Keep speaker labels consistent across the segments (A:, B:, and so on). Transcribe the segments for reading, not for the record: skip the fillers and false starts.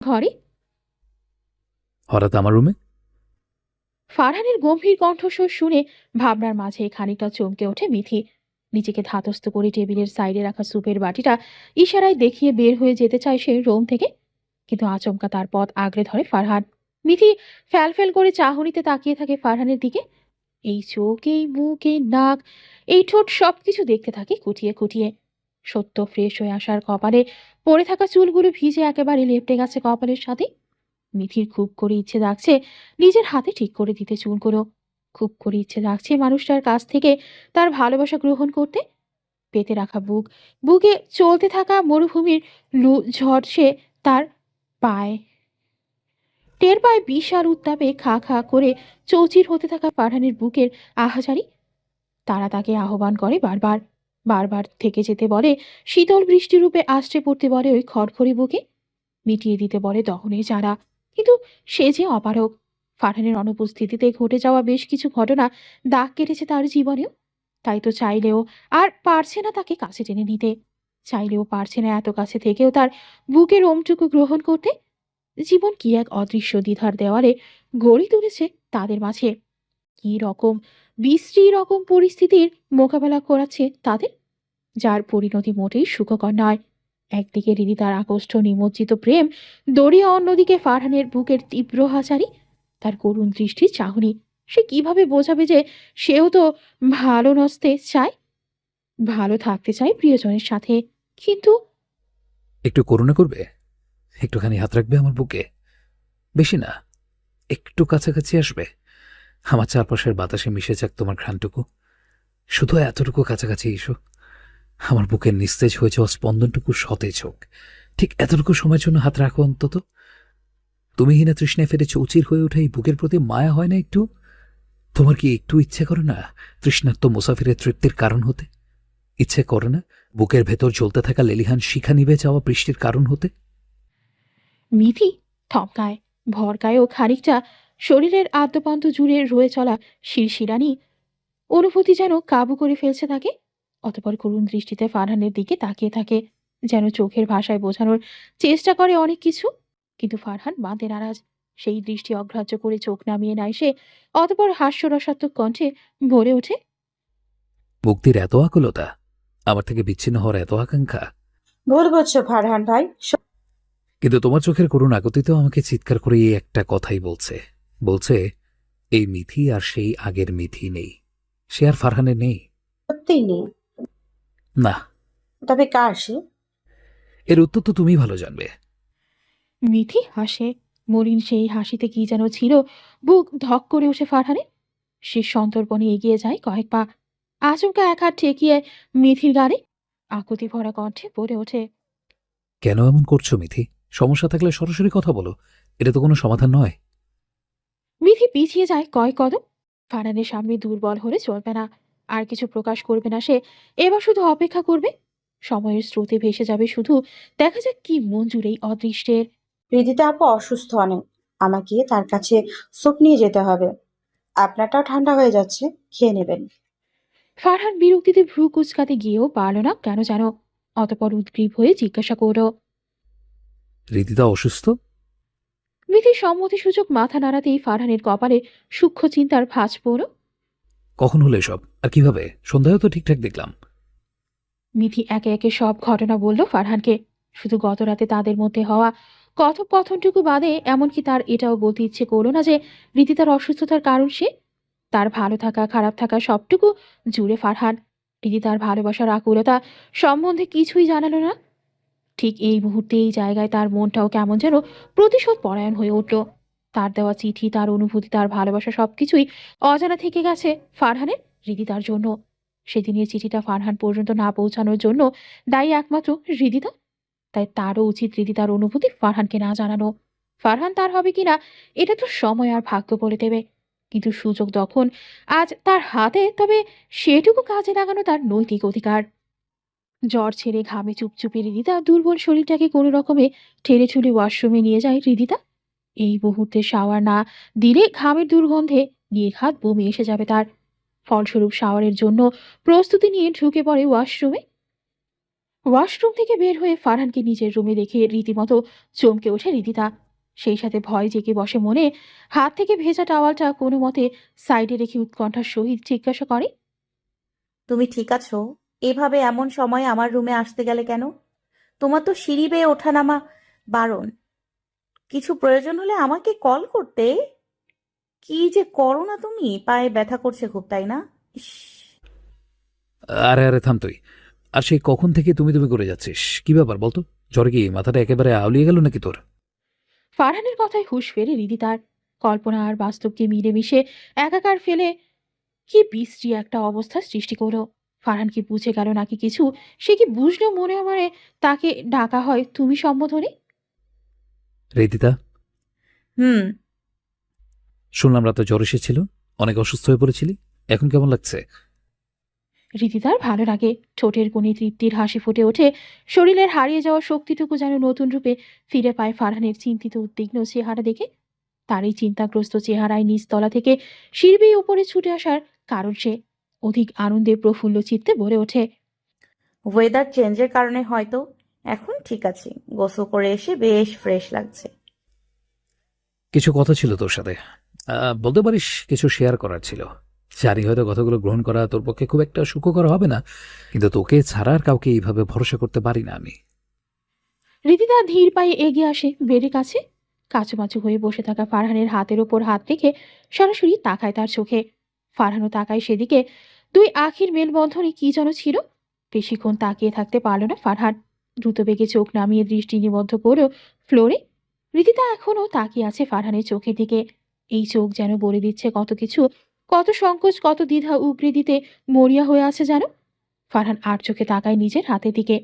A: ঘরে
B: হঠাৎ আমার রুমে?
A: ফারহানের গম্ভীর কণ্ঠস্বর শুনে ভাবনার মাঝে খানিকটা চমকে ওঠে মিথি। নিজেকে ধাতস্থ করে টেবিলের সাইডে রাখা স্যুপের বাটিটা ইশারায় দেখিয়ে বের হয়ে যেতে চায় সে রুম থেকে, কিন্তু আচমকা তার পথ আগলে ধরে ফারহান। মিথি ফ্যাল ফ্যাল করে চাহনিতে তাকিয়ে থাকে ফারহানের দিকে। এই চোখ, এই মুখ, এই নাক, এই ঠোঁট সবকিছু দেখতে থাকে খুঁটিয়ে খুঁটিয়ে। সত্য ফ্রেশ হয়ে আসার কপালে পড়ে থাকা চুলগুলো ভিজে একেবারে লেপটে গেছে কপালের সাথে। মিথির খুব করে ইচ্ছে লাগছে নিজের হাতে ঠিক করে দিতে চুলগুলো। খুব করে ইচ্ছে লাগছে মানুষটার কাছ থেকে তার ভালোবাসা গ্রহণ করতে। পেতে রাখা বুকে চলতে থাকা মরুভূমির লু ঝড় সে তার পায় টের পায় বিশাল উত্তাপে খা খা করে চৌচির হতে থাকা ফারহানের বুকের আহাজারি। তারা তাকে আহ্বান করে বারবার, বারবার থেকে যেতে বলে, শীতল বৃষ্টিরূপে আশ্রে পড়তে বলে ওই খড়খড়ি বুকে, মিটিয়ে দিতে বলে দহনের জ্বালা। কিন্তু সে যে অপারগ। ফারহানের অনুপস্থিতিতে ঘটে যাওয়া বেশ কিছু ঘটনা দাগ কেটেছে তার জীবনেও। তাই তো চাইলেও আর পারছে না তাকে কাছে টেনে নিতে। চাইলেও পারছে না এত কাছে থেকেও তার বুকের ওমটুকু গ্রহণ করতে। জীবন কি এক অদৃশ্য দ্বিধার দেওয়ালে গড়ে তুলেছে তাদের মাঝে। কি রকম বিশ্রী রকম পরিস্থিতির মোকাবেলা করাচ্ছে তাদের, যার পরিণতি মোটেই সুখকর নয়। একদিকে রিদিতার আকষ্ট নিমজ্জিত প্রেম দরিয়া, অন্যদিকে ফারহানের বুকের তীব্র হাসারি, তার করুণ দৃষ্টির চাহনি। সে কিভাবে বোঝাবে যে সেও তো ভালো নস্তে চায়, ভালো থাকতে চায় প্রিয়জনের সাথে, কিন্তু
B: একটু করুণা করবে? একটুখানি হাত রাখবে আমার বুকে? বেশি না, একটু কাছাকাছি আসবে। আমার চারপাশের বাতাসে মিশে যাক তোমার ঘ্রাণটুকু। শুধু এতটুকু কাছাকাছি এসো। আমার বুকের নিস্তেজ হয়ে যাওয়া স্পন্দনটুকু সতেজ হোক। ঠিক এতটুকু সময়ের জন্য হাত রাখো অন্তত। তুমি হিনা তৃষ্ণায় ফেরে চৌচির হয়ে ওঠা এই বুকের প্রতি মায়া হয় না একটু? তোমার কি একটু ইচ্ছে করে না তৃষ্ণার্ত মুসাফিরের তৃপ্তির কারণ হতে? ইচ্ছে করে না বুকের ভেতর জ্বলতে থাকা লেলিহান শিখা নিভে যাওয়া বৃষ্টির কারণ হতে?
A: মিথি থমকায়, ভরকায় ও খানিকটা শরীরের আদ্যপান্ত জুড়ে রয়ে চলা শিরশিরানি অনুভূতি যেন কাবু করে ফেলছে তাকে। অতঃপর করুণ দৃষ্টিতে ফারহানের দিকে তাকিয়ে থাকে, যেন চোখের ভাষায় বোঝানোর চেষ্টা করে অনেক কিছু। কিন্তু ফারহান বাঁধে নারাজ। সেই দৃষ্টি অগ্রাহ্য করে চোখ নামিয়ে নেয় সে। অতঃপর হাস্যরসাত্মক কণ্ঠে ভরে ওঠে,
B: মুক্তির এত আকুলতা, আমার থেকে বিচ্ছিন্ন হওয়ার এত আকাঙ্ক্ষা।
C: ভুল বুঝছো ফারহান ভাই।
B: কিন্তু তোমার চোখের করুণ আকুতিতেও আমাকে চিৎকার করে এই একটা কথাই বলছে। বলছে এই মিথি আর সেই আগের মিথি নেই, সে আর ফারহানের নেই।
C: সত্যিই নেই।
B: না,
C: তবে কার সে?
B: এর উত্তর তো তুমি ভালো জানবে।
A: মিথি হাসে। মলিন সেই হাসিতে কি যেন ছিল। বুক ধক করে ওঠে ফারহানে। সে সন্তর্পণে এগিয়ে যায় কয়েক পা। আচমকা এক হাত ঠেকিয়ে মিথির গাড়ি আকুতি ভরা কণ্ঠে পড়ে ওঠে,
B: কেন এমন করছো মিথি? সমস্যা থাকলে সরাসরি কথা বলো, এটা তো কোনো সমাধান নয়।
A: মিথি পিছিয়ে যায় কয়েক কদম। ফারহানের সামনে দুর্বল হলে চলবে না। আর কিছু প্রকাশ করবে না সে। এবার শুধু অপেক্ষা করবে। সময়ের স্রোতে ভেসে যাবে শুধু। দেখা যাক কি মঞ্জুর এই অদৃষ্টের।
C: হৃদিতা আপু অসুস্থ অনেক, আমাকে তার কাছে স্যুপ নিয়ে যেতে হবে। আপনারটাও ঠান্ডা হয়ে যাচ্ছে, খেয়ে নেবেন।
A: ফারহান বিরক্তিতে ভ্রু কুচকাতে গিয়েও পারল না কেন যেন। অতপর উদ্গ্রীব হয়ে জিজ্ঞাসা করল।
B: রীতিদা অসুস্থ?
A: মিথির সম্মতিসূচক মাথা নাড়াতেই ফারহানের কপালে সূক্ষ্ম চিন্তার ভাঁজ পড়ল।
B: কখন হলো এসব, আর কিভাবে? সন্ধ্যায় তো ঠিকঠাক দেখলাম।
A: মিথি একে একে সব ঘটনা বলল ফারহানকে। শুধু গত রাতে তাদের মধ্যে হওয়া কথোপকথনটুকু বাদে এমনকি তার এটাও বলতে ইচ্ছে করলো না যে রীতি তার অসুস্থতার কারণ সে। তার ভালো থাকা খারাপ থাকা সবটুকু জুড়ে ফারহান। রীতি তার ভালোবাসার আকুলতা সম্বন্ধে কিছুই জানালো না। ঠিক এই মুহূর্তে এই জায়গায় তার মনটাও কেমন যেন প্রতিশোধ পরায়ণ হয়ে উঠল। তার দেওয়া চিঠি, তার অনুভূতি, তার ভালোবাসা সবকিছুই অজানা থেকে গেছে ফারহানের হৃদিতার জন্য। সেদিনের চিঠিটা ফারহান পর্যন্ত না পৌঁছানোর জন্য দায়ী একমাত্র হৃদিতা। তাই তারও উচিত হৃদিতার অনুভূতি ফারহানকে না জানানো। ফারহান তার হবে কিনা এটা তো সময় আর ভাগ্য বলে দেবে। কিন্তু সুযোগ যখন আজ তার হাতে, তবে সেটুকু কাজে লাগানো তার নৈতিক অধিকার। জ্বর ছেড়ে ঘামে চুপচুপে হৃদিতা দুর্বল শরীরটাকে কোনো রকমে ঠেলে ঠুলে ওয়াশরুমে নিয়ে যায় হৃদিতা। এই মুহূর্তে শাওয়ার না দিলে ঘামের দুর্গন্ধে নির্ঘাত বমি এসে যাবে তার। ফলস্বরূপ শাওয়ারের জন্য প্রস্তুতি নিয়ে ঢুকে পড়ে ওয়াশরুমে। ওয়াশরুম থেকে বের হয়ে ফারহানকে নিজের রুমে দেখে রীতিমতো চমকে ওঠে রিদিতা। সেই সাথে ভয় জেগে বসে মনে। হাত থেকে ভেজা টাওয়ালটা কোনো মতে সাইডে রেখে উৎকণ্ঠার সহিত জিজ্ঞাসা করে,
D: তুমি ঠিক আছো? এভাবে এমন সময় আমার রুমে আসতে গেলে কেন? তোমার তো সিঁড়ি বেয়ে ওঠানামা বারণ। কিছু প্রয়োজন হলে আমাকে কল করতে। কি যে করো না তুমি, পায়ে ব্যথা করছে খুব, তাই না? ইস।
B: আরে আরে থাম তুই। আর সেই কখন থেকে তুমি তুমি করে যাচ্ছিস? কি ব্যাপার বলতো? জ্বরে কি মাথাটা একেবারে আউলিয়ে গেল নাকি তোর?
A: ফারহানের কথায় হুঁশ ফেরে রিদিতার। কল্পনা আর বাস্তবকে মিলেমিশে একাকার ফেলে কি বিশ্রী একটা অবস্থা সৃষ্টি করলো। ফারহান কি বুঝে গেল নাকি কিছু? সে কি বুঝলো মনে মনে তাকে ডাকা হয় তুমি সম্বোধনে?
B: রিদিতা,
D: হুম।
B: শুনলাম রাতে জ্বর এসেছিল, অনেক অসুস্থ হয়ে পড়েছিলি। এখন কেমন লাগছে?
A: রীতিতার ভালো লাগে। ঠোঁটের কোণে তৃপ্তির হাসি ফুটে ওঠে। শরীরের হারিয়ে যাওয়া শক্তিটুকু যেন নতুন রূপে ফিরে পায় ফারহানের চিন্তিত উদ্বিগ্ন চেহারা দেখে। তার এই চিন্তাগ্রস্ত চেহারায় নিচতলা থেকে শিরবেই উপরে ছুটে আসার কারণ সে অধিক আনন্দে প্রফুল্ল চিত্তে ভরে ওঠে।
D: ওয়েদার চেঞ্জের কারণে হয়তো। এখন ঠিক আছি, গোসল করে এসে বেশ ফ্রেশ লাগছে।
B: কিছু কথা ছিল তোর সাথে। বলতে পারিস, কিছু শেয়ার করার ছিল। জানি হয়তো কথাগুলো গ্রহণ করা তোর পক্ষে খুব একটা সুখকর হবে না, কিন্তু তোকে ছাড়া আর কাউকে এইভাবে ভরসা করতে পারি না আমি।
A: রীতিতা ধীর পায়ে এগিয়ে আসে বেডের কাছে। কাচুমাচু হয়ে বসে থাকা ফারহানের হাতের ওপর হাত রেখে সরাসরি তাকায় তার চোখে। ফারহানও তাকায় সেদিকে। দুই আখির মেলবন্ধনে কি যেন ছিল। বেশিক্ষণ তাকিয়ে থাকতে পারল না ফারহান। দ্রুত বেগে চোখ নামিয়ে দৃষ্টি নিবদ্ধ করল ফ্লোরে। রীতিতা এখনও তাকিয়ে আছে ফারহানের চোখের দিকে। এই চোখ যেন বলে দিচ্ছে কত কিছু, কত সংকোচ, কত দ্বিধা উগরে দিতে মরিয়া হয়ে আছে যেন। ফারহান আর চোখে তাকায় নিজের হাতের দিকে,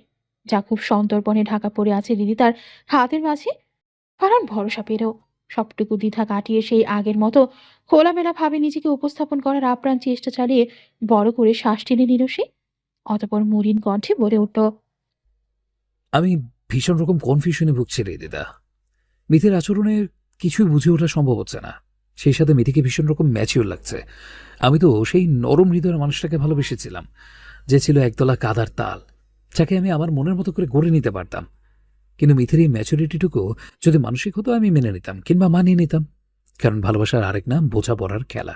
A: যা খুব সন্তর্পণে ঢাকা পড়ে আছে তার হাতের মাঝে। ফারহান ভরসা পেল। সবটুকু দ্বিধা কাটিয়ে সেই আগের মতো খোলামেলা ভাবে নিজেকে উপস্থাপন করার আপ্রাণ চেষ্টা চালিয়ে বড় করে শ্বাস টেনে নিল সে। অতপর মলিন কণ্ঠে বলে উঠল,
B: আমি ভীষণ রকম কনফিউশনে ভুগছি রে দিদা। মিথির আচরণে কিছুই বুঝে ওঠা সম্ভব হচ্ছে না। সেই সাথে মিথিকে ভীষণ রকম ম্যাচিওর লাগছে। আমি তো সেই নরম হৃদয়ের মানুষটাকে ভালোবেসেছিলাম, যে ছিল একতলা কাদার তাল, যাকে আমি আমার মনের মতো করে গড়ে নিতে পারতাম। কিন্তু মিথির এই ম্যাচুরিটিটুকু যদি মানসিক হতো আমি মেনে নিতাম, কিংবা মানিয়ে নিতাম। কারণ ভালোবাসার আরেক নাম বোঝাপড়ার খেলা।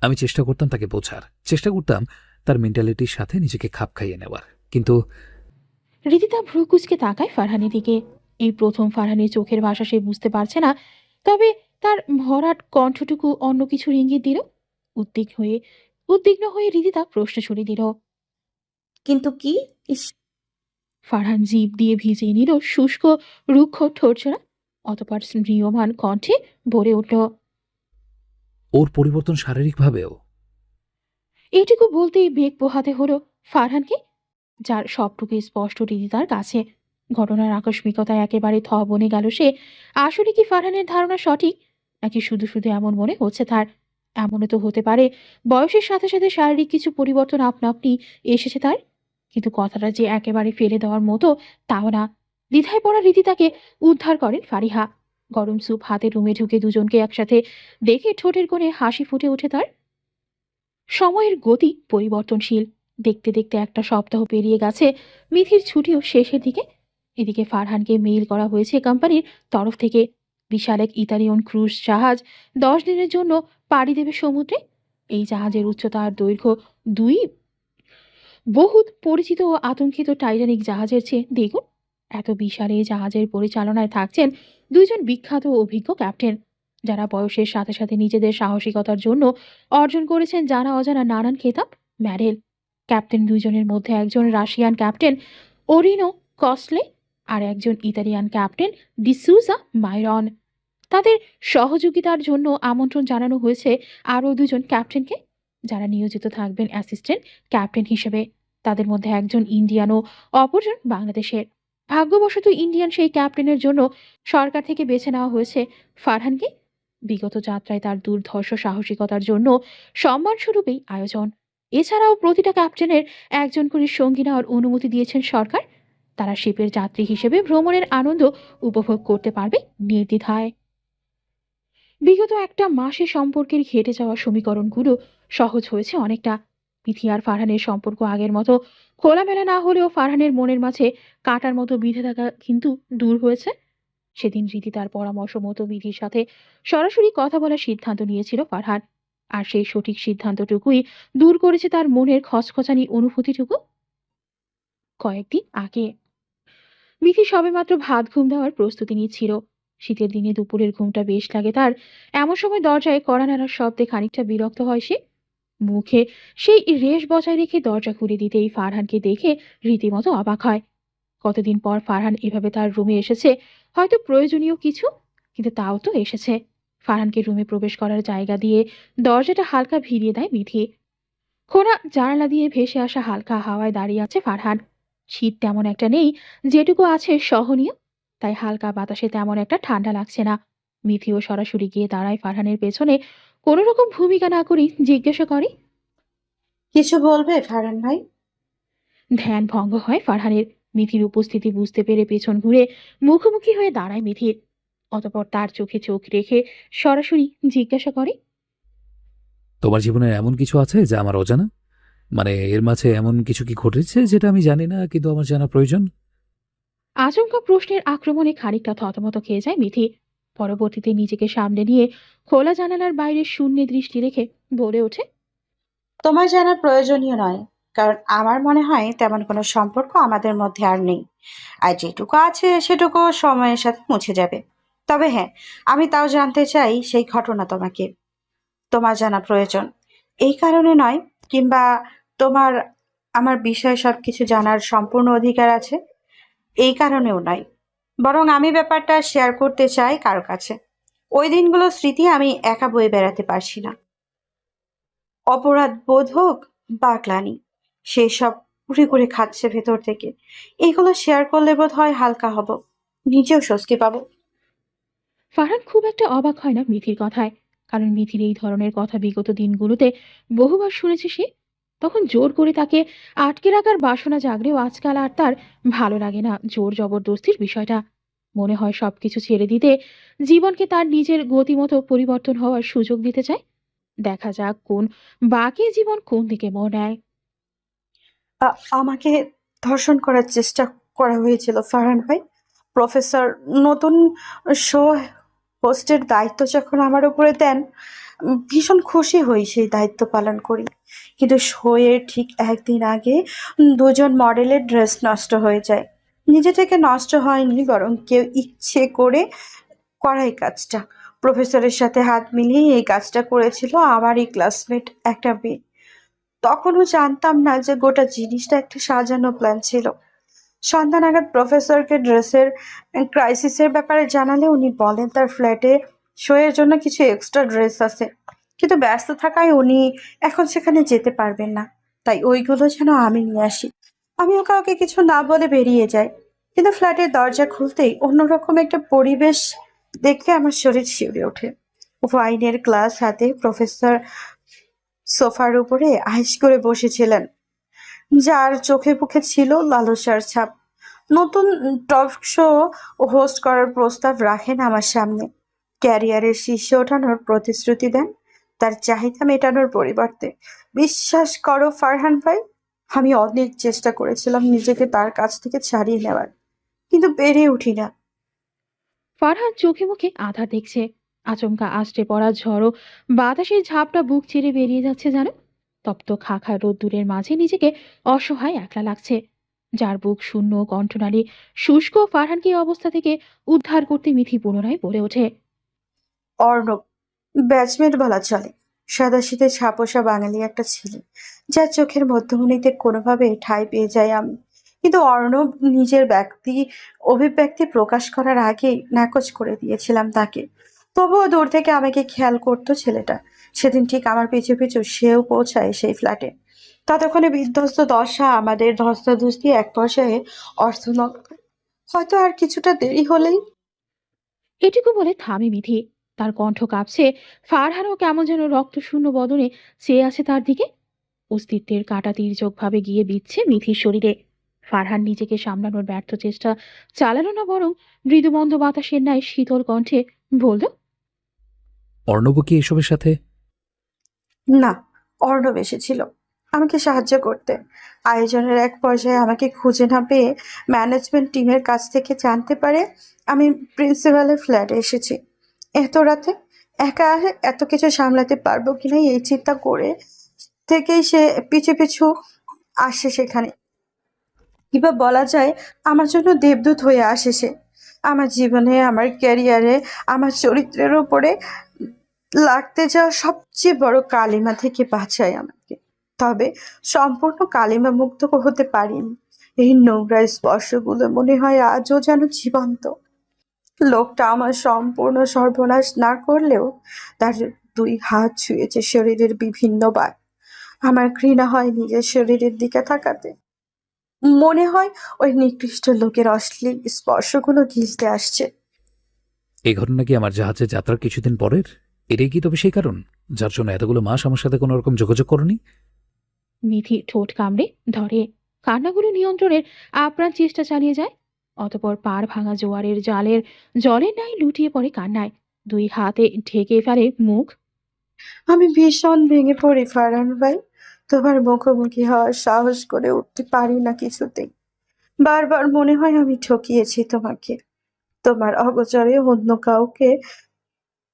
B: আমি চেষ্টা করতাম তাকে বোঝার, চেষ্টা করতাম তার মেন্টালিটির সাথে নিজেকে খাপ খাইয়ে নেওয়ার। কিন্তু
A: রীতিতা ভ্রু কুচকে তাকায় ফারহানের দিকে। এই প্রথম ফারহানের চোখের ভাষা সে বুঝতে পারছে না, তবে তার ভরাট কণ্ঠটুকু অন্য কিছুর ইঙ্গিত দিল। উদ্বিগ্ন হয়ে রীতিতা প্রশ্ন ছুড়ে দিল।
D: কিন্তু কি? ইস।
A: ফারহান জিভ দিয়ে ভিজিয়ে নিল শুষ্ক রুক্ষ ঠোঁটজোড়া। অতপর ম্রিয়মান কণ্ঠে ভরে উঠল,
B: ওর পরিবর্তন শারীরিকভাবেও।
A: এইটুকু বলতেই বেগ পোহাতে হলো ফারহানকে, যার সবটুকু স্পষ্ট রীতিতার কাছে। ঘটনার আকস্মিকতায় একেবারে থ বনে গেল সে। আসলে কি ফারহানের ধারণা সঠিক, নাকি শুধু শুধু এমন মনে হচ্ছে তার? এমনও তো হতে পারে বয়সের সাথে সাথে শারীরিক কিছু পরিবর্তন আপনা আপনি এসেছে তার। কিন্তু কথাটা যে একেবারে ফেলে দেওয়ার মতো তাও না। দ্বিধায় পড়া রীতিতাকে উদ্ধার করেন ফারিহা। গরম স্যুপ হাতে রুমে ঢুকে দুজনকে একসাথে দেখে ঠোঁটের কোণে হাসি ফুটে ওঠে তার। সময়ের গতি পরিবর্তনশীল। দেখতে দেখতে একটা সপ্তাহ পেরিয়ে গেছে। মিথির ছুটিও শেষের দিকে। এদিকে ফারহানকে মেইল করা হয়েছে কোম্পানির তরফ থেকে। বিশাল এক ইতালিয়ান ক্রুজ জাহাজ 10 দিনের জন্য পাড়ি দেবে সমুদ্রে। এই জাহাজের উচ্চতা আর দৈর্ঘ্য দুই বহুত পরিচিত ও আতঙ্কিত টাইটানিক জাহাজের চেয়ে দ্বিগুণ। এত বিশাল এই জাহাজের পরিচালনায় থাকছেন দুইজন বিখ্যাত ও অভিজ্ঞ ক্যাপ্টেন, যারা বয়সের সাথে সাথে নিজেদের সাহসিকতার জন্য অর্জন করেছেন জানা অজানা নানান খেতাব, মেডেল। ক্যাপ্টেন দুইজনের মধ্যে একজন রাশিয়ান ক্যাপ্টেন ওরিনো কসলে, আর একজন ইতালিয়ান ক্যাপ্টেন ডিসুজা মাইরন। তাদের সহযোগিতার জন্য আমন্ত্রণ জানানো হয়েছে আরও দুজন ক্যাপ্টেনকে, যারা নিয়োজিত থাকবেন অ্যাসিস্ট্যান্ট ক্যাপ্টেন হিসেবে। তাদের মধ্যে একজন ইন্ডিয়ান ও অপরজন বাংলাদেশের। ভাগ্যবশত ইন্ডিয়ান সেই ক্যাপ্টেনের জন্য সরকার থেকে বেছে নেওয়া হয়েছে ফারহানকে। বিগত যাত্রায় তার দুর্ধর্ষ সাহসিকতার জন্য সম্মানস্বরূপেই আয়োজন। এছাড়াও প্রতিটা ক্যাপ্টেনের একজন করে সঙ্গী নেওয়ার অনুমতি দিয়েছেন সরকার। তারা শিপের যাত্রী হিসেবে ভ্রমণের আনন্দ উপভোগ করতে পারবে নির্দ্বিধায়। বিগত একটা মাসে সম্পর্কের ঘেটে যাওয়া সমীকরণগুলো সহজ হয়েছে অনেকটা। মিথি আর ফারহানের সম্পর্ক আগের মতো খোলামেলা না হলেও ফারহানের মনের মাঝে কাঁটার মতো বিঁধে থাকা কিন্তু দূর হয়েছে। সেদিন রীতি তার পরামর্শ মতো বিধির সাথে সরাসরি কথা বলার সিদ্ধান্ত নিয়েছিল ফারহান। আর সেই সঠিক সিদ্ধান্তটুকুই দূর করেছে তার মনের খচখচানি অনুভূতিটুকু। কয়েকদিন আগে মিথি সবেমাত্র ভাত ঘুম দেওয়ার প্রস্তুতি নিচ্ছিল। শীতের দিনে দুপুরের ঘুমটা বেশ লাগে তার। এমন সময় দরজায় কড়া নাড়ার শব্দে খানিকটা বিরক্ত হয় সে। মুখে সেই রেশ বজায় রেখে দরজা খুলে দিতেই ফারহানকে দেখে রীতিমতো অবাক হয়। কতদিন পর ফারহান এভাবে তার রুমে এসেছে, হয়তো প্রয়োজনীয় কিছু, কিন্তু তাও তো এসেছে। ফারহানকে রুমে প্রবেশ করার জায়গা দিয়ে দরজাটা হালকা ভিড়িয়ে দেয় মিথি। খোলা জানালা দিয়ে ভেসে আসা হালকা হাওয়ায় দাঁড়িয়ে আছে ফারহান। শীত তেমন একটা নেই, যেটুকু আছে সহনীয়, তাই হালকা বাতাসে তেমন একটা ঠান্ডা লাগছে না। মিথিও সরাসরি গিয়ে দাঁড়ায় ফারহানের পেছনে, কোনো রকম ভূমিকা না করেই জিজ্ঞাসা করে।
C: কিছু বলবে ফারহান ভাই?
A: ধ্যান ভঙ্গ হয় ফারহানের। মিথির উপস্থিতি বুঝতে পেরে পেছন ঘুরে মুখোমুখি হয়ে দাঁড়ায় মিথির। অতঃপর তার চোখে চোখ রেখে সরাসরি জিজ্ঞাসা করে।
B: তোমার জীবনে এমন কিছু আছে যা আমার অজানা? মানে এর মাঝে এমন কিছু কি ঘটেছে যেটা আমি জানি না কিন্তু আমার জানা প্রয়োজন?
A: আচমকা প্রশ্নের আক্রমণে খানিকটা থতমত খেয়ে যায় মিথি। পরবর্তীতে নিজেকে সামনে নিয়ে খোলা জানালার বাইরে শূন্য দৃষ্টি রেখে বলে ওঠে।
C: তোমার জানার প্রয়োজনীয় নয়, কারণ আমার মনে হয় তেমন কোনো সম্পর্ক আমাদের মধ্যে আর নেই। আর যেটুকু আছে সেটুকু সময়ের সাথে মুছে যাবে। তবে হ্যাঁ, আমি তাও জানতে চাই সেই ঘটনা তোমাকে তোমার জানা প্রয়োজন এই কারণে নয়, কিংবা তোমার আমার বিষয়ে সবকিছু জানার সম্পূর্ণ অধিকার আছে এই কারণেও নয়, বরং আমি ব্যাপারটা শেয়ার করতে চাই কারো কাছে। ওই দিনগুলোর স্মৃতি আমি একা বয়ে বেড়াতে পারছি না। অপরাধ বোধ হোক বা গ্লানি, সেসব কুড়ে কুড়ে খাচ্ছে ভেতর থেকে। এগুলো শেয়ার করলে বোধ হয় হালকা হব, নিজেও স্বস্তি পাবো।
A: ফারহান খুব একটা অবাক হয় না মিথির কথায়, কারণ মিথির এই ধরনের কথা বিগত দিনগুলোতে বহুবার শুনেছে সে। তখন জোর করে তাকে আটকে রাখার বাসনা জাগলেও আজকাল আর তার ভালো লাগে না জোর জবরদস্তির বিষয়টা। মনে হয় সবকিছু ছেড়ে দিতে, জীবনকে তার নিজের গতিমতো পরিবর্তন হওয়ার সুযোগ দিতে চায়। দেখা যাক কোন বাকি জীবন কোন দিকে মোড় নেয়।
C: আমাকে ধর্ষণ করার চেষ্টা করা হয়েছিল ফারহান ভাই। প্রফেসর নতুন শো হোস্টের দায়িত্ব যখন আমার উপরে দেন, ভীষণ খুশি হই, সেই দায়িত্ব পালন করি। কিন্তু শো এর ঠিক একদিন আগে দুজন মডেলের ড্রেস নষ্ট হয়ে যায়। নিজে থেকে নষ্ট হয়নি, বরং কেউ ইচ্ছে করে করা এই কাজটা। প্রফেসরের সাথে হাত মিলিয়ে এই কাজটা করেছিল আমারই ক্লাসমেট একটা মেয়ে। তখনও জানতাম না যে গোটা জিনিসটা একটা সাজানো প্ল্যান ছিল। সন্ধ্যা নাগাদ প্রফেসরকে ড্রেসের ক্রাইসিসের ব্যাপারে জানালে উনি বলেন তার ফ্ল্যাটে শোয়ের জন্য কিছু এক্সট্রা ড্রেস আছে, কিন্তু ব্যস্ত থাকায় উনি এখন সেখানে যেতে পারবেন না। তাই ওইগুলো যেন আমি নিয়ে আসি। আমিও কাউকে কিছু না বলে বেরিয়ে যাই, কিন্তু ফ্ল্যাটের দরজা খুলতেই অন্যরকম একটা পরিবেশ দেখে আমার শরীর শিউরে ওঠে। ওয়াইনের গ্লাস হাতে প্রফেসর সোফার উপরে আইস করে বসেছিলেন, যার চোখে মুখে ছিল লালসার ছাপ। নতুন টক শো হোস্ট করার প্রস্তাব রাখেন আমার সামনে। ক্যারিয়ারের শীর্ষে ওঠানোর প্রতিশ্রুতি দেন তার চাহিদা মেটানোর পরিবর্তে। বিশ্বাস করো ফারহান ভাই, আমি অনেক চেষ্টা করেছিলাম নিজেকে তার কাছ থেকে ছাড়িয়ে নেওয়ার, কিন্তু পেরে উঠি না।
A: ফারহান চোখে মুখে আধা দেখছে। আচমকা আষ্টে পড়া ঝড়ো বাতাসের ঝাপটা বুক চিরে বেরিয়ে যাচ্ছে যেন। তপ্ত খাখা রোদ্দুরের মাঝে নিজেকে অসহায় একলা লাগছে। যার বুক শূন্য, কণ্ঠনালী শুষ্ক, ফারহানকে এই অবস্থা থেকে উদ্ধার করতে মিথি পুনরায় বলে ওঠে।
C: অর্ণব, ব্যাচমেট বলা চলে। সাদাসিধে ছাপোষা বাঙালি একটা ছেলে, যার চোখের মধ্যমণিতে কোনোভাবে ঠাঁই পেয়ে যাই আমি। কিন্তু অর্ণব নিজের অভিব্যক্তি প্রকাশ করার আগেই নাকচ করে দিয়েছিলাম তাকে। তবুও দূর থেকে আমাকে খেয়াল করতো ছেলেটা। সেদিন ঠিক আমার পিছু পিছু সেও পৌঁছায় সেই ফ্ল্যাটে। ততক্ষণে বিধ্বস্ত দশা আমাদের ধস্তাধস্তি এক পর্যায়ে অর্থনগ। হয়তো আর কিছুটা দেরি হলেই।
A: এটুকু বলে থামে মিথি। তার কণ্ঠ কাঁপছে। ফারহানও কেমন যেন রক্তশূন্য বদনে চেয়ে আছে তার দিকে। অস্তিত্বের কাঁটা তীর্যকভাবে গিয়ে বিচ্ছে মিথির শরীরে। ফারহান নিজেকে সামলানোর ব্যর্থ চেষ্টা চালালো না, বরং মৃদুমন্দ বাতাসের ন্যায় শীতল কণ্ঠে বলল।
B: অর্ণব কি এসবের সাথে?
C: না, অর্ণব এসেছিল। আমাকে সাহায্য করতে। আয়োজনের এক পর্যায়ে আমাকে খুঁজে না পেয়ে ম্যানেজমেন্ট টিমের কাছ থেকে জানতে পারে আমি প্রিন্সিপালের ফ্ল্যাটে এসেছি। এত রাতে একা এত কিছু সামলাতে পারবো কিনা এই চিন্তা করে থেকেই সে পিছু পিছু আসে সেখানে। কিংবা বলা যায় আমার জন্য দেবদূত হয়ে আসে সে। আমার জীবনে, আমার ক্যারিয়ারে, আমার চরিত্রের উপরে লাগতে যাওয়া সবচেয়ে বড় কালিমা থেকে বাঁচায় আমাকে। তবে সম্পূর্ণ কালিমা মুক্ত হতে পারিনি। এই নোংরা স্পর্শগুলো মনে হয় আজও যেন জীবন্ত। লোকটা আমার সম্পূর্ণ সর্বনাশ না করলেও তার 2 হাত ছুঁয়েছে শরীরের বিভিন্ন বার। আমার ঘৃণা হয় নিজের শরীরের দিকে তাকাতে। মনে হয় ওই নিকৃষ্ট লোকের অশ্লীল স্পর্শগুলো গিলতে আসছে।
B: এই ঘটনা কি আমার জাহাজে যাত্রার কিছুদিন পরের? এটাই কি তবে সেই কারণ যার জন্য এতগুলো মাস আমার সাথে কোনো রকম যোগাযোগ করনি?
A: মিথি ঠোঁট কামড়ে ধরে, কান্নাগুলো নিয়ন্ত্রণের আপ্রাণ চেষ্টা চালিয়ে যায়। অতপর পাড় ভাঙা জোয়ারের জলের ন্যায় লুটিয়ে পড়ে কান্নায়, 2 হাতে ঢেকে ফেলে মুখ।
C: আমি ভীষণ ভেঙে পড়ি ফারহান ভাই। তোমার মুখোমুখি হওয়ার সাহস করে উঠতে পারি না কিছুতেই। বারবার মনে হয় আমি ঠকিয়েছি তোমাকে। তোমার অগোচরে অন্য কাউকে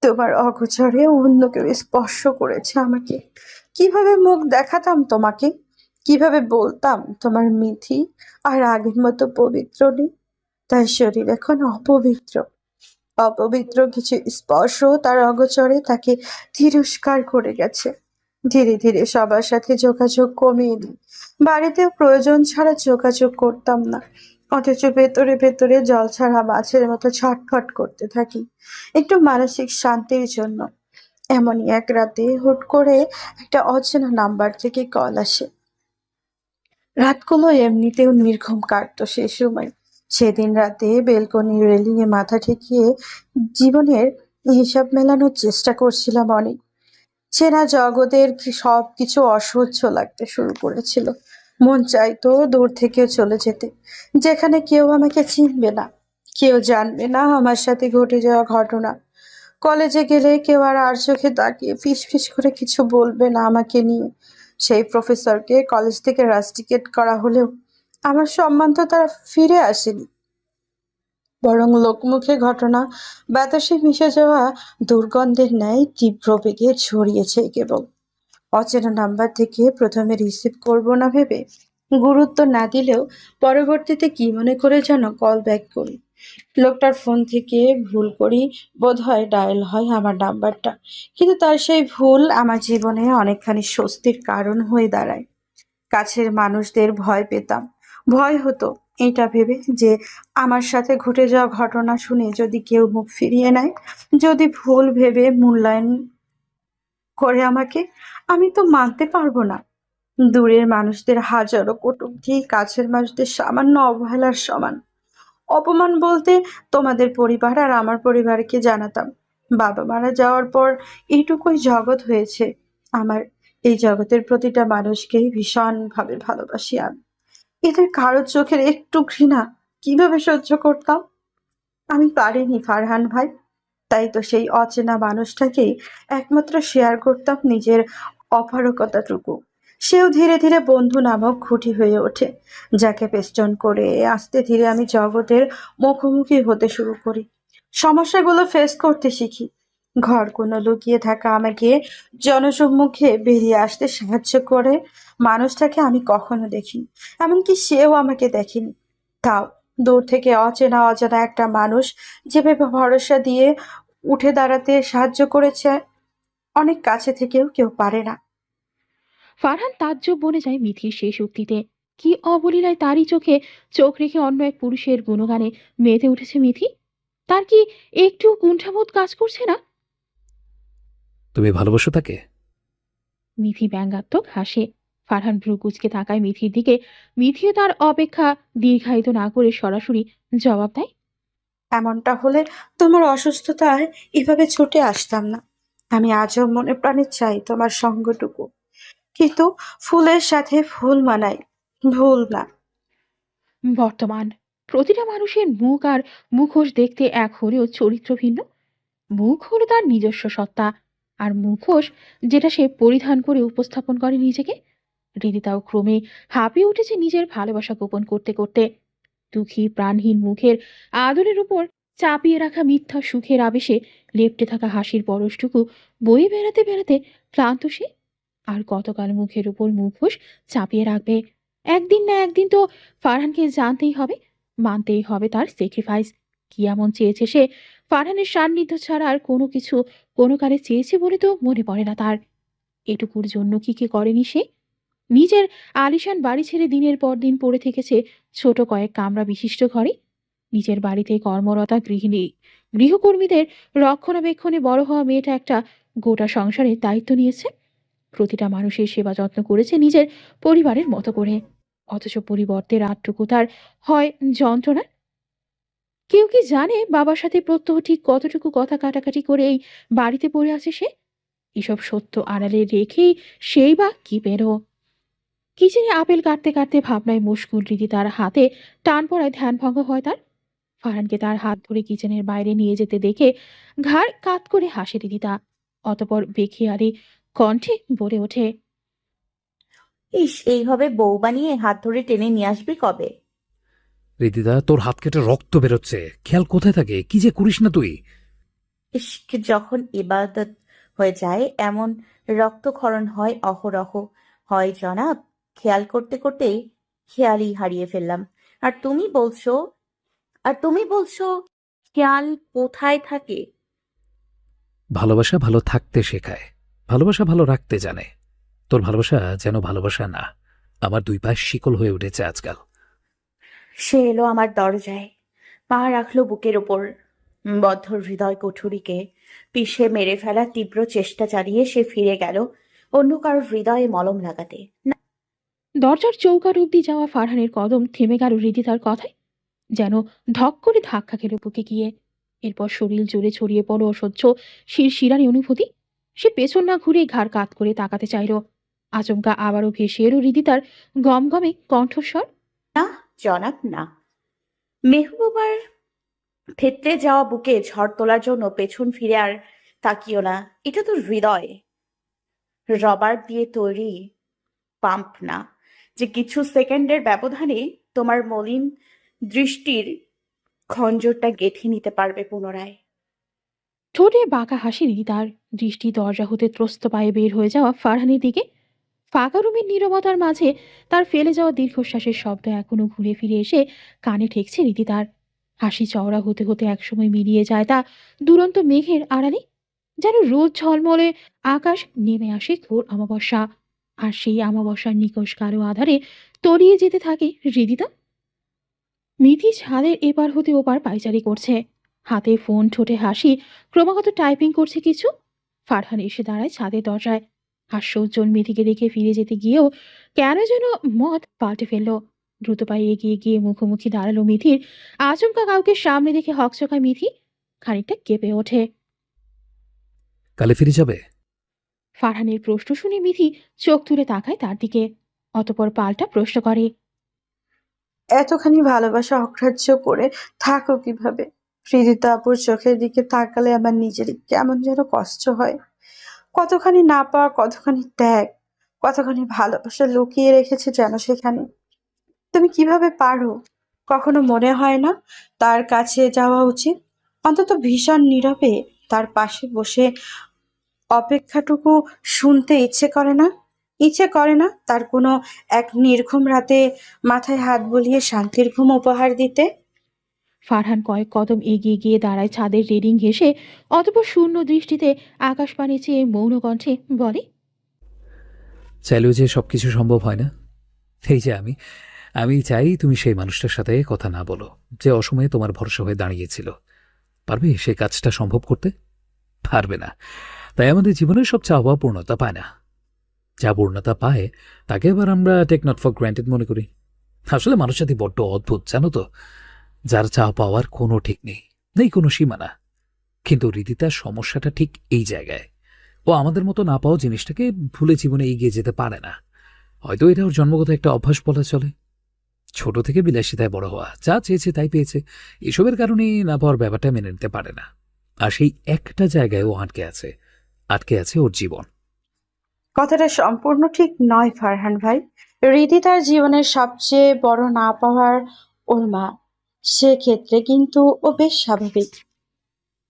C: তোমার অগোচরে অন্য কেউ স্পর্শ করেছে আমাকে। কিভাবে মুখ দেখাতাম তোমাকে? কিভাবে বলতাম তোমার মিথি আর আগের মতো পবিত্র নেই? তার শরীর এখন অপবিত্র। অপবিত্র কিছু স্পর্শ তার অগোচরে তাকে তিরস্কার করে গেছে। ধীরে ধীরে সবার সাথে যোগাযোগ কমিয়ে দিই। বাড়িতেও প্রয়োজন ছাড়া যোগাযোগ করতাম না। অথচ ভেতরে ভেতরে জল ছাড়া মাছের মতো ছটফট করতে থাকি একটু মানসিক শান্তির জন্য। এমনই এক রাতে হুট করে একটা অচেনা নাম্বার থেকে কল আসে। রাতগুলো এমনিতেও নির্ঘুম কাটতো সে সময়। সেদিন রাতে বেলকনির রেলিংয়ে মাথা ঠেকিয়ে জীবনের হিসাব মেলানোর চেষ্টা করছিলাম অনেক। চেনা জগতের সবকিছু অসহ্য লাগতে শুরু করেছিল। মন চাইতো দূর থেকে চলে যেতে, যেখানে কেউ আমাকে চিনবে না, কেউ জানবে না আমার সাথে ঘটে যাওয়া ঘটনা। কলেজে গেলে কেউ আর চোখে তাকিয়ে ফিস ফিস করে কিছু বলবে না আমাকে নিয়ে। সেই প্রফেসরকে কলেজ থেকে রাস্টিকেট করা হলেও আমার সম্মান তো তারা ফিরে আসেনি, বরং লোকমুখে ঘটনা বাতাসে মিশে যাওয়া দুর্গন্ধের ন্যায় তীব্র বেগে ছড়িয়েছে কেবল। অচেনা নাম্বার থেকে প্রথমে রিসিভ করব না ভেবে গুরুত্ব না দিলেও পরবর্তীতে কি মনে করে যেন কল ব্যাক করি। লোকটার ফোন থেকে ভুল করি বোধহয় ডায়াল হয় আমার নাম্বারটা। কিন্তু তার সেই ভুল আমার জীবনে অনেকখানি স্বস্তির কারণ হয়ে দাঁড়ায়। কাছের মানুষদের ভয় পেতাম। ভয় হতো এটা ভেবে যে আমার সাথে ঘটে যাওয়া ঘটনা শুনে যদি কেউ মুখ ফিরিয়ে নেয়, যদি ভুল ভেবে মূল্যায়ন করে আমাকে, আমি তো মানতে পারবো না। দূরের মানুষদের হাজারো কটূক্তি কাছের মানুষদের সামান্য অবহেলার সমান। অপমান বলতে তোমাদের পরিবার আর আমার পরিবারকে জানাতাম। বাবা মারা যাওয়ার পর এইটুকুই জগৎ হয়েছে আমার। এই জগতের প্রতিটা মানুষকেই ভীষণভাবে ভালোবাসি আমি। এদের কারোর চোখের একটু ঘৃণা কিভাবে সহ্য করতাম? আমি পারিনি ফারহান ভাই। তাই তো সেই অচেনা মানুষটাকেই একমাত্র শেয়ার করতাম নিজের অপারগতাটুকু। সেও ধীরে ধীরে বন্ধু নামক খুঁটি হয়ে ওঠে, যাকে পেস্টন করে আস্তে ধীরে আমি জগতের মুখোমুখি হতে শুরু করি। সমস্যাগুলো ফেস করতে শিখি। ঘর কোনো লুকিয়ে থাকা আমাকে জনসম্মুখে বেরিয়ে আসতে সাহায্য করে মানুষটাকে আমি কখনো দেখিনি, এমনকি সেও আমাকে দেখেনি। তাও দূর থেকে অচেনা অজানা একটা মানুষ যেভাবে ভরসা দিয়ে উঠে দাঁড়াতে সাহায্য করেছে, অনেক কাছে থেকেও কেউ পারে না।
A: ফারহান তাজ্জব বনে যায় মিথির শেষ উক্তিতে। কি অবলীলায় তারই চোখে চোখ রেখে অন্য এক পুরুষের গুণগানে মেতে উঠেছে মিথি। তার কি একটু কুণ্ঠাবোধ কাজ করছে না?
B: তুমি ভালোবাসো তাকে?
A: মিথি ব্যঙ্গাত্মক হাসে। ফারহান ভ্রু কুঁচকে তাকায় মিথির দিকে। মিথিও তার অপেক্ষা দীর্ঘায়িত না করে সরাসরি জবাব দেয়।
C: এমনটা হলে তোমার অসুস্থতায় এভাবে ছুটে আসতাম না। আমি আজও মনে প্রাণে চাই তোমার সঙ্গটুকু, কিন্তু ফুলের সাথে ফুল মানাই, ভুল না।
A: বর্তমান প্রতিটা মানুষের মুখ আর মুখোশ দেখতে এক হলেও চরিত্র ভিন্ন। মুখ হলো তার নিজস্ব সত্তা, আর মুখোশ যেটা সে পরিধান করে উপস্থাপন করে নিজেকে। হৃদিতাও ক্রমে হাঁপিয়ে উঠেছে নিজের ভালোবাসা গোপন করতে করতে। দুঃখী প্রাণহীন মুখের আদরের উপর চাপিয়ে রাখা মিথ্যা সুখের আবেশে লেপ্টে থাকা হাসির পরশটুকু বয়ে বেড়াতে বেড়াতে ক্লান্ত সে। আর কতকাল মুখের উপর মুখোশ চাপিয়ে রাখবে? একদিন না একদিন তো ফারহানকে জানতেই হবে, মানতেই হবে তার স্যাক্রিফাইস। কি এমন চেয়েছে সে? ফারহানের সান্নিধ্য ছাড়া আর কোনো কিছু কোনো কালে চেয়েছে বলে তো মনে পড়ে না তার। এটুকুর জন্য কি কি করেনি সে? নিজের আলিশান বাড়ি ছেড়ে দিনের পর দিন পড়ে থেকেছে ছোট কয়েক কামরা বিশিষ্ট ঘরে। নিজের বাড়িতে কর্মরতা গৃহিণী গৃহকর্মীদের রক্ষণাবেক্ষণে বড় হওয়া মেয়েটা একটা গোটা সংসারের দায়িত্ব নিয়েছে। প্রতিটা মানুষের সেবা যত্ন করেছে নিজের পরিবারের মতো করে। অথচ পরিবর্তে রাতটুকু তার হয় যন্ত্রণা। কেউ কি জানে বাবার সাথে প্রত্যহ ঠিক কতটুকু কথা কাটাকাটি করে এই বাড়িতে পড়ে আছে সে? এসব সত্য আড়ালে রেখেই সেই বা কি পেরো। কিচেনে আপেল কাটতে কাটতে ভাবনায় মুশকুল রীতি তার হাতে টান পড়ায় ধ্যানভঙ্গ হয় তার। ফারহানকে তার হাত ধরে কিচেনের বাইরে নিয়ে যেতে দেখে ঘাড় কাত করে হাসে রিদিতা। অতপর বেখেয়ালি কণ্ঠে বলে ওঠে,
D: ইস, এইভাবে বউ বানিয়ে হাত ধরে টেনে নিয়ে আসবি কবে?
B: রিদিদা, তোর হাত কেটে রক্ত বেরোচ্ছে, খেয়াল কোথায় থাকে? কি যে করিস না তুই!
D: ইস, যখন ইবাদত হয়ে যায় এমন রক্তক্ষরণ হয় অহরহ। হয় জনাব, খেয়াল করতে করতে খেয়ালই হারিয়ে ফেললাম। আর তুমি বলছো আর তুমি বলছো খেয়াল কোথায় থাকে?
B: ভালোবাসা ভালো থাকতে শেখায়, ভালোবাসা ভালো রাখতে জানে। তোর ভালোবাসা যেন ভালোবাসা না, আমার দুই পায়ে শিকল হয়ে উঠেছে আজকাল।
D: সে এলো আমার দরজায়, পা রাখলো বুকের ওপর। বদ্ধ হৃদয় কুঠুরিকে পিষে মেরে ফেলার তীব্র চেষ্টা চালিয়ে সে ফিরে গেল অন্য কারোর হৃদয়ে মলম লাগাতে।
A: দরজার চৌকার অব্দি যাওয়া ফারহানের কদম থেমে গেল হৃদিতার কথায়। যেন ধক করে ধাক্কা খেল বুকে গিয়ে। এরপর শরীর জুড়ে ছড়িয়ে পড়ল অসহ্য শিরশিরানি অনুভূতি। সে পেছন না ঘুরে ঘাড় কাত করে তাকাতে চাইল। আচমকা আবারও ভেসে এলো হৃদিতার গমগমে কণ্ঠস্বর।
D: না জনাব, না। মেহবুবার থেতলে যাওয়া বুকে ঝড় তোলার জন্য পেছন ফিরে আর তাকিও না। এটা তো হৃদয়, রবার দিয়ে তৈরি পাম্প না, যে কিছু সেকেন্ডের ব্যবধানে তোমার মলিন দৃষ্টির খঞ্জরটা গেঁথে নিতে পারবে পুনরায়।
A: ঠোঁটে বাঁকা হাসি হৃদিতার। দৃষ্টি দরজা হতে ত্রস্ত পায়ে বের হয়ে যাওয়া ফারহানের দিকে। ফাঁকা রুমের নীরবতার মাঝে তার ফেলে যাওয়া দীর্ঘশ্বাসের শব্দ এখনো ঘুরে ফিরে এসে কানে ঠেকছে রীতিতার। হাসি চওড়া হতে হতে একসময় মিলিয়ে যায় তা দুরন্ত মেঘের আড়ালে। যেন রোদ ঝলমলে আকাশ নেমে আসে ঘোর অমাবস্যা। আর সেই অমাবস্যার নিকষ কালো আধারে তলিয়ে যেতে থাকে হৃদিতা। মিথি ছাদের এপার হতে ওপার পায়চারি করছে, হাতে ফোন, ঠোঁটে হাসি, ক্রমাগত টাইপিং করছে কিছু। ফারহান এসে দাঁড়ায় ছাদের দরজায়। হাস্যোজ্জ্বল মিথিকে দেখে ফিরে যেতে গিয়েও কেন যেন মত পাল্টে ফেলল। দ্রুত পায়ে এগিয়ে গিয়ে মুখোমুখি দাঁড়ালো মিথির। আচমকা কাউকে সামনে দেখে হকচকায় মিথি, খানিকটা কেঁপে ওঠে।
B: কালে ফিরে যাবে?
A: ফারহানের প্রশ্ন শুনে মিথি চোখ তুলে তাকায় তার দিকে। অতপর পাল্টা প্রশ্ন করে,
C: এতখানি ভালোবাসা অগ্রাহ্য করে থাকো কিভাবে? হৃদিতা আপুর চোখের দিকে তাকালে আমার নিজেরই কেমন যেন কষ্ট হয়। কতখানি না পাওয়া, কতখানি ত্যাগ, কতখানি ভালোবাসা লুকিয়ে রেখেছে যেন সেখানে। তুমি কিভাবে পারো? কখনো মনে হয় না তার কাছে যাওয়া উচিত? অন্তত ভীষণ নীরবে তার পাশে বসে অপেক্ষাটুকু শুনতে ইচ্ছে করে না? ইচ্ছে করে না তার কোনো এক নির্ঘুম রাতে মাথায় হাত বুলিয়ে শান্তির ঘুম উপহার দিতে?
A: ফারহান কয়েক কদম এগিয়ে গিয়ে দাঁড়ায় ছাদের রেলিং ঘেঁষে। অতপর শূন্য দৃষ্টিতে আকাশ পানে চেয়ে মৌন কণ্ঠে বলে,
B: চাইলেও যে সবকিছু সম্ভব হয় না। এই যে আমি আমি চাই তুমি সেই মানুষটার সাথে কথা না বলো, যে অসময়ে তোমার ভরসা হয়ে দাঁড়িয়েছিল। পারবে সেই কাজটা সম্ভব করতে? পারবে না। তাই আমাদের জীবনের সব চাওয়া পূর্ণতা পায় না। যা পূর্ণতা পায় তাকে আবার আমরা টেক নট ফর গ্র্যান্টেড মনে করি। আসলে মানুষ জাতি বড্ড অদ্ভুত, জানো তো। যার চাওয়া পাওয়ার কোনো ঠিক নেই, নেই কোনো সীমানা। কিন্তু রীতিতার সমস্যাটা ঠিক এই জায়গায়। ও আমাদের মতো না পাওয়া জিনিসটাকে ভুলে জীবনে এগিয়ে যেতে পারে না। হয়তো এটা ওর জন্মগত একটা অভ্যাস বলা চলে। ছোট থেকে বিলাসিতায় বড় হওয়া, যা চেয়েছে তাই পেয়েছে। এসবের কারণে না পাওয়ার ব্যাপারটা মেনে নিতে পারে না। আর সেই একটা জায়গায় ও আটকে আছে ওর জীবন।
C: কথাটা সম্পূর্ণ ঠিক নয় ফারহান ভাই। রীতি তার জীবনের সবচেয়ে বড় না পাওয়ার ওর মা। সেক্ষেত্রে কিন্তু ও বেশ স্বাভাবিক।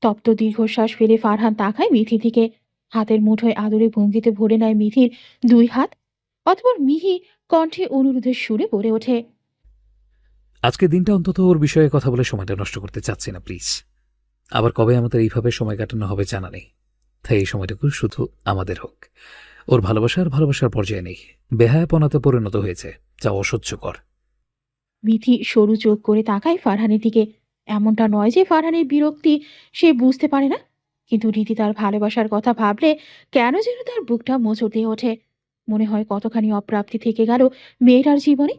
A: তপ্ত দীর্ঘশ্বাস ফেলে ফারহান তাকায় মিথির দিকে। হাতের মুঠোয় আদরে ভঙ্গিতে ভরে নেয় মিথির দুই হাত। অতঃপর মিহি কণ্ঠে অনুরোধের সুরে বলে ওঠে,
B: আজকে দিনটা অন্তত ওর বিষয়ে কথা বলে সময়টা নষ্ট করতে চাচ্ছি না, প্লিজ। আবার কবে আমাদের এইভাবে সময় কাটানো হবে জানা নেই, তাই এই সময়টুকু শুধু আমাদের হোক। ওর ভালোবাসার পর্যায়ে নেই, বেহায়াপনাতে পরিণত হয়েছে, যা অসহ্যকর।
A: মিথি সরু চোখ করে তাকায় ফারহানের দিকে। এমনটা নয় যে ফারহানের বিরক্তি সে বুঝতে পারে না, কিন্তু রীতি তার ভালোবাসার কথা ভাবলে কেন যেন তার বুকটা মোচড় দিয়ে ওঠে। মনে হয় কতখানি অপ্রাপ্তি থেকে গেল মেয়েটার জীবনে।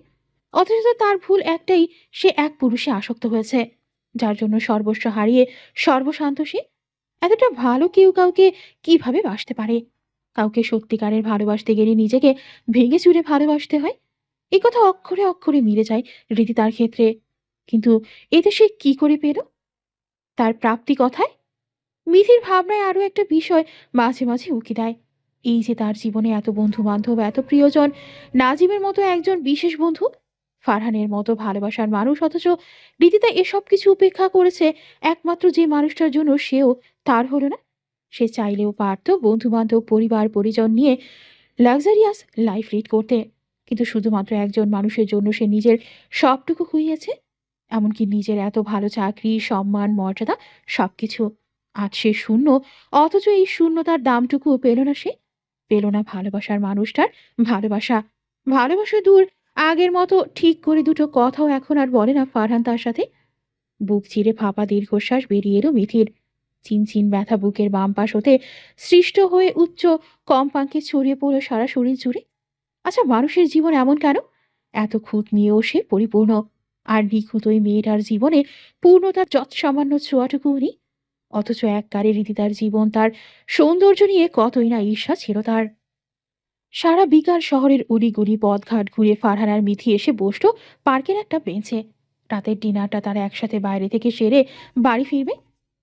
A: অথচ তার ভুল একটাই, সে এক পুরুষে আসক্ত হয়েছে, যার জন্য সর্বস্ব হারিয়ে সর্বশান্ত সে। এতটা ভালো কেউ কাউকে কিভাবে বাসতে পারে? কাউকে সত্যিকারের ভালোবাসতে গেলে নিজেকে ভেঙে চুরে ভালোবাসতে হয়। এই কথা অক্ষরে অক্ষরে মিলে যায় রীতি তার ক্ষেত্রে। কিন্তু এতে সে কি করে পেল? তার প্রাপ্তি কথায়। মিথির ভাবনায় আরো একটা বিষয় মাঝে মাঝে উকি দেয়। এই যে তার জীবনে এত বন্ধু বান্ধব, এত প্রিয়জন, নাজিমের মতো একজন বিশেষ বন্ধু, ফারহানের মতো ভালোবাসার মানুষ, অথচ রীতিতা এসব কিছু উপেক্ষা করেছে একমাত্র যে মানুষটার জন্য সেও তার হলো না। সে চাইলেও পারত বন্ধু বান্ধব, পরিবার পরিজন নিয়ে লাক্সারিয়াস লাইফ লিড করতে, কিন্তু শুধুমাত্র একজন মানুষের জন্য সে নিজের সবটুকু খুইয়েছে। এমনকি নিজের এত ভালো চাকরি, সম্মান, মর্যাদা, সবকিছু। আজ সে শূন্য, অথচ এই শূন্যতার দামটুকুও পেল না সে। পেল না ভালোবাসার মানুষটার ভালোবাসা। ভালোবাসা দূর, আগের মতো ঠিক করে দুটো কথাও এখন আর বলে না ফারহান তার সাথে। বুক চিরে ফাঁপা দীর্ঘশ্বাস বেরিয়ে এলো মিথির। চিনচিন ব্যথা বুকের বাম পাশ হতে সৃষ্ট হয়ে উচ্চ কম্পাঙ্কে ছড়িয়ে পড়ল সারা শরীর জুড়ে। আচ্ছা, মানুষের জীবন এমন কেন? এত খুঁত নিয়েও সে পরিপূর্ণ। আর নিখুঁত ওই মেয়েটার জীবনে পূর্ণতার যৎসামান্য ছোঁয়াটুকুও নেই। অথচ এককারে রীতি তার জীবন, তার সৌন্দর্য নিয়ে কতই না ঈর্ষা ছিল তার। সারা বিকাল শহরের উড়িগুড়ি পথঘাট ঘুরে ফারহান আর মিথি এসে বসলো পার্কের একটা বেঞ্চে। রাতের ডিনারটা তারা একসাথে বাইরে থেকে সেরে বাড়ি ফিরবে।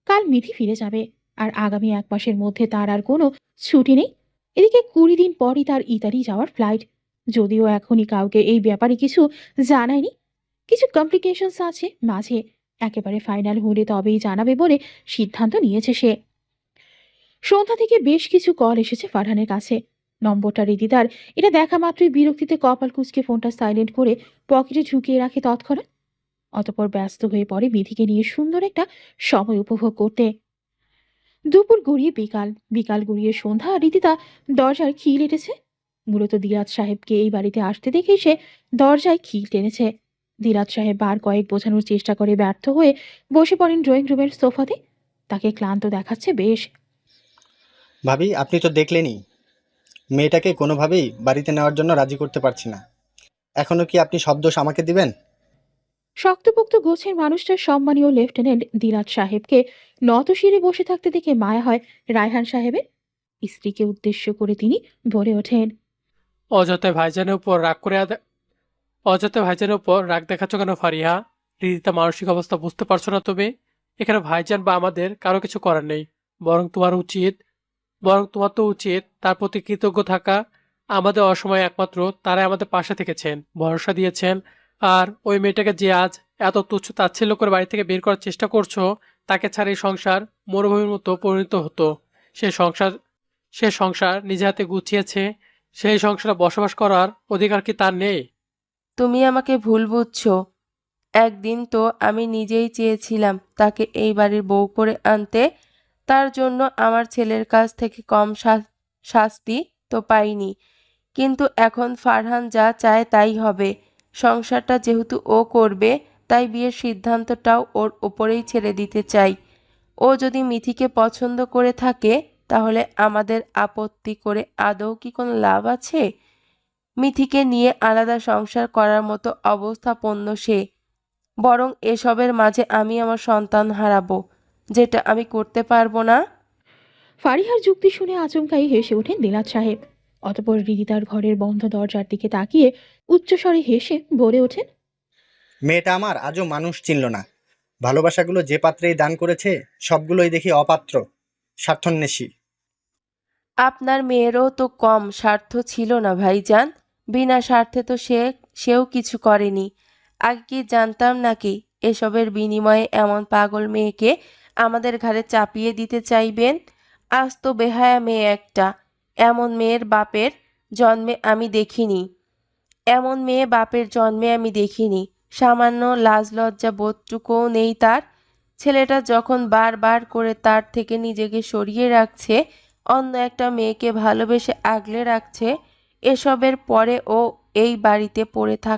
A: কাল মিথি ফিরে যাবে, আর আগামী 1 মাসের মধ্যে তার আর কোনো ছুটি নেই। এদিকে 20 দিন পরই তার ইতালি যাওয়ার ফ্লাইট। যদিও এখনই কাউকে এই ব্যাপারে কিছু জানায়নি, কিছু কমপ্লিকেশনস আছে মাঝে। একেবারে ফাইনাল হলে তবেই জানাবে বলে সিদ্ধান্ত নিয়েছে সে। সন্ধ্যা থেকে বেশ কিছু কল এসেছে ফারহানের কাছে। নম্বরটা রীতিতার। এটা দেখা মাত্রই বিরক্তিতে কপাল কুঁচকে ফোনটা সাইলেন্ট করে পকেটে ঢুকিয়ে রাখে তৎক্ষণাৎ। অতঃপর ব্যস্ত হয়ে পড়ে বিধিকে নিয়ে সুন্দর একটা সময় উপভোগ করতে। দুপুর গড়িয়ে বিকাল, বিকাল গড়িয়ে সন্ধ্যা। রীতিতা দরজার খিল এঁটেছে। মূলত দিরাজ সাহেবকে এই বাড়িতে আসতে দেখে সে দরজায় খিল টেনেছে। দিরাজ সাহেব বার কয়েক বোঝানোর চেষ্টা করে ব্যর্থ হয়ে বসে পড়েন ড্রয়িং রুমের সোফাতে। তাকে ক্লান্ত দেখাচ্ছে বেশ।
E: ভাবি, আপনি তো দেখলেনই, মেয়েটাকে কোনোভাবেই বাড়িতে নেওয়ার জন্য রাজি করতে পারছি না। এখনও কি আপনি সব দোষ আমাকে দিবেন?
A: শক্তপোক্ত গোছের মানুষটার সম্মানীয় লেফটেন্যান্ট দিরাজ সাহেবকে নতশিরে বসে থাকতে দেখে মায়া হয় রায়হান সাহেবের। স্ত্রীকে উদ্দেশ্য করে তিনি বলে ওঠেন,
F: অযথায় ভাইজানের উপর রাগ করে অযথায় ভাইজানের উপর রাগ দেখাচ্ছ কেন ফারিহা? রীতিতা মানসিক অবস্থা বুঝতে পারছো না তুমি? এখানে ভাইজান বা আমাদের কারো কিছু করার নেই। বরং তোমার উচিত বরং তোমার তো উচিত তার প্রতি কৃতজ্ঞ থাকা। আমাদের অসময়ে একমাত্র তারাই আমাদের পাশে থেকেছেন, ভরসা দিয়েছেন। আর ওই মেয়েটাকে যে আজ এত তুচ্ছ তাচ্ছিল্য করে বাড়ি থেকে বের করার চেষ্টা করছো, তাকে ছাড়া এই সংসার মরুভূমির মতো পরিণত হতো। সে সংসার সে সংসার নিজে হাতে গুছিয়েছে। সেই সংসারে বসবাস করার অধিকার কি তার নেই?
G: তুমি আমাকে ভুল বুঝছো। একদিন তো আমি নিজেই চেয়েছিলাম তাকে এই বাড়ির বউ করে আনতে। তার জন্য আমার ছেলের কাছ থেকে কম শাস্তি তো পাইনি। কিন্তু এখন ফারহান যা চায় তাই হবে। সংসারটা যেহেতু ও করবে, তাই বিয়ের সিদ্ধান্তটাও ওর ওপরেই ছেড়ে দিতে চাই। ও যদি মিথিকে পছন্দ করে থাকে, তাহলে আমাদের আপত্তি করে আদৌ কি কোনো লাভ আছে? মিথিকে নিয়ে আলাদা সংসার করার মতো অবস্থাপন্ন সে। বরং এসবের মাঝে আমি আমার সন্তান হারাবো, যেটা আমি করতে পারবো না।
A: ফারিহার যুক্তি শুনে আচমকাই হেসে ওঠেন দিলাত সাহেব। অতঃপর রীতিতার ঘরের বন্ধ দরজার দিকে তাকিয়ে উচ্চস্বরে হেসে বলে ওঠেন,
E: মেয়েটা আমার আজও মানুষ চিনল না। ভালোবাসাগুলো যে পাত্রেই দান করেছে, সবগুলোই দেখি অপাত্র, স্বার্থন্বেষী।
G: আপনার মেয়েরও তো কম স্বার্থ ছিল না ভাইজান। বিনা স্বার্থে তো সেও কিছু করেনি। আগে কি জানতাম নাকি এসবের বিনিময়ে এমন পাগল মেয়েকে আমাদের ঘাড়ে চাপিয়ে দিতে চাইবেন? আজ তো বেহায়া মেয়ে একটা। এমন মেয়ের বাপের জন্মে আমি দেখিনি। এমন মেয়ে বাপের জন্মে আমি দেখিনি। সামান্য লাজ লজ্জা বোধটুকুও নেই তার। ছেলেটা যখন বারবার করে তার থেকে নিজেকে সরিয়ে রাখছে, অন্য একটা মেয়েকে ভালোবেসে আগলে রাখছে, এসবের পরে ও এই বাড়িতে পড়ে থাক